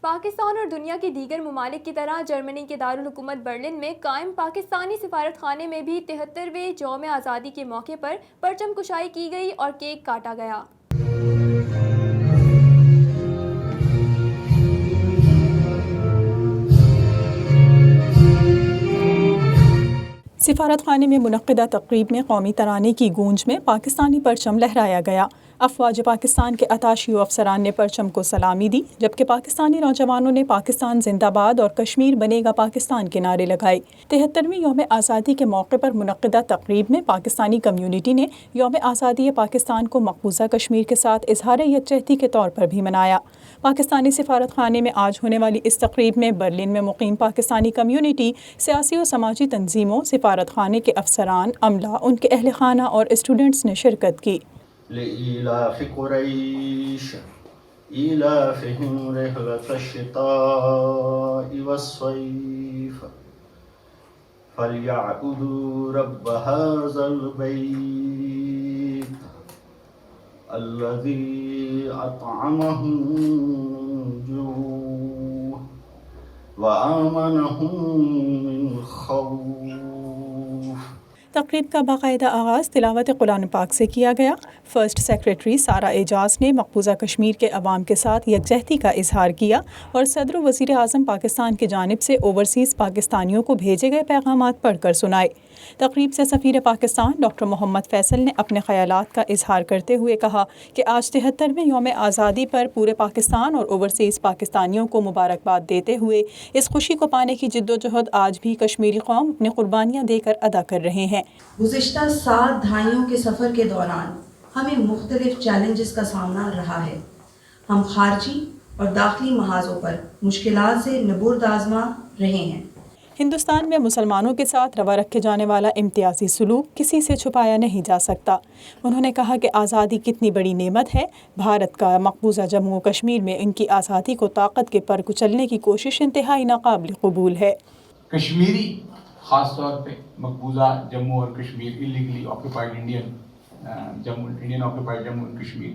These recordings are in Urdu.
پاکستان اور دنیا کے دیگر ممالک کی طرح جرمنی کے دارالحکومت برلن میں قائم پاکستانی سفارت خانے میں بھی 73ویں یوم آزادی کے موقع پر پرچم کشائی کی گئی اور کیک کاٹا گیا۔ سفارت خانے میں منعقدہ تقریب میں قومی ترانے کی گونج میں پاکستانی پرچم لہرایا گیا۔ افواج پاکستان کے اتاشی و افسران نے پرچم کو سلامی دی، جبکہ پاکستانی نوجوانوں نے پاکستان زندہ باد اور کشمیر بنے گا پاکستان کے نعرے لگائے۔ 73ویں یوم آزادی کے موقع پر منعقدہ تقریب میں پاکستانی کمیونٹی نے یوم آزادی پاکستان کو مقبوضہ کشمیر کے ساتھ اظہار یکجہتی کے طور پر بھی منایا۔ پاکستانی سفارت خانے میں آج ہونے والی اس تقریب میں برلن میں مقیم پاکستانی کمیونٹی، سیاسی و سماجی تنظیموں، سفارت خانے کے افسران، عملہ، ان کے اہل خانہ اور اسٹوڈنٹس نے شرکت کی۔ لإيلاف قريش إيلافهم رحلة الشتاء والصيف فليعبدوا رب هذا البيت الذي أطعمهم من جوع وآمنهم من خوف۔ تقریب کا باقاعدہ آغاز تلاوت قرآن پاک سے کیا گیا۔ فرسٹ سیکریٹری سارہ اعجاز نے مقبوضہ کشمیر کے عوام کے ساتھ یکجہتی کا اظہار کیا اور صدر و وزیر اعظم پاکستان کی جانب سے اوورسیز پاکستانیوں کو بھیجے گئے پیغامات پڑھ کر سنائے۔ تقریب سے سفیر پاکستان ڈاکٹر محمد فیصل نے اپنے خیالات کا اظہار کرتے ہوئے کہا کہ آج 73ویں یوم آزادی پر پورے پاکستان اور اوورسیز پاکستانیوں کو مبارکباد دیتے ہوئے اس خوشی کو پانے کی جدوجہد آج بھی کشمیری قوم اپنی قربانیاں دے کر ادا کر رہے ہیں۔ گزشتہ 7 دہائیوں کے سفر کے دوران ہمیں مختلف چیلنجز کا سامنا رہا ہے۔ ہم خارجی اور داخلی محاذوں پر مشکلات سے نبرد آزما رہے ہیں۔ ہندوستان میں مسلمانوں کے ساتھ روا رکھے جانے والا امتیازی سلوک کسی سے چھپایا نہیں جا سکتا۔ انہوں نے کہا کہ آزادی کتنی بڑی نعمت ہے۔ بھارت کا مقبوضہ جموں و کشمیر میں ان کی آزادی کو طاقت کے پر کچلنے کی کوشش انتہائی ناقابل قبول ہے۔ کشمیری خاص طور پہ مقبوضہ جموں اور کشمیر انڈین آکوپائڈ جموں اور کشمیر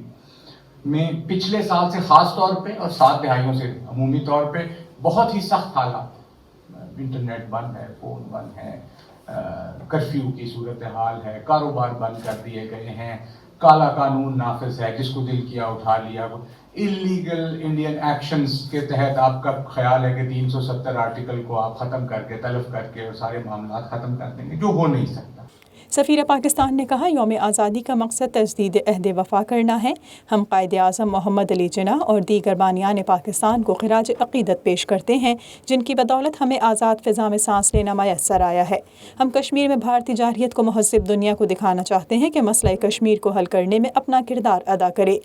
میں پچھلے سال سے خاص طور پہ اور 7 دہائیوں سے عمومی طور پہ بہت ہی سخت حالات، انٹرنیٹ بند ہے، فون بند ہے، کرفیو کی صورتحال ہے، کاروبار بند کر دیے گئے ہیں، کالا قانون نافذ ہے، جس کو دل کیا اٹھا لیا۔ انلیگل انڈین ایکشنز کے تحت آپ کا خیال ہے کہ 370 آرٹیکل کو آپ ختم کر کے تلف کر کے اور سارے معاملات ختم کر دیں گے، جو ہو نہیں سکتا۔ سفیر پاکستان نے کہا یوم آزادی کا مقصد تجدید عہد وفا کرنا ہے۔ ہم قائد اعظم محمد علی جناح اور دیگر بانیان پاکستان کو خراج عقیدت پیش کرتے ہیں، جن کی بدولت ہمیں آزاد فضا میں سانس لینا میسر آیا ہے۔ ہم کشمیر میں بھارتی جارحیت کو مہذب دنیا کو دکھانا چاہتے ہیں کہ مسئلہ کشمیر کو حل کرنے میں اپنا کردار ادا کرے۔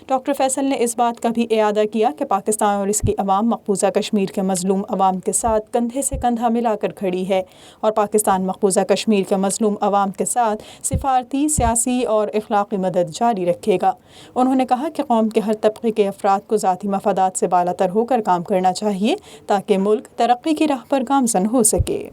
ڈاکٹر فیصل نے اس بات کا بھی اعادہ کیا کہ پاکستان اور اس کی عوام مقبوضہ کشمیر کے مظلوم عوام کے ساتھ کندھے سے کندھا ملا کر کھڑی ہے اور پاکستان مقبوضہ کشمیر کے مظلوم عوام کے ساتھ سفارتی، سیاسی اور اخلاقی مدد جاری رکھے گا۔ انہوں نے کہا کہ قوم کے ہر طبقے کے افراد کو ذاتی مفادات سے بالاتر ہو کر کام کرنا چاہیے تاکہ ملک ترقی کی راہ پر گامزن ہو سکے۔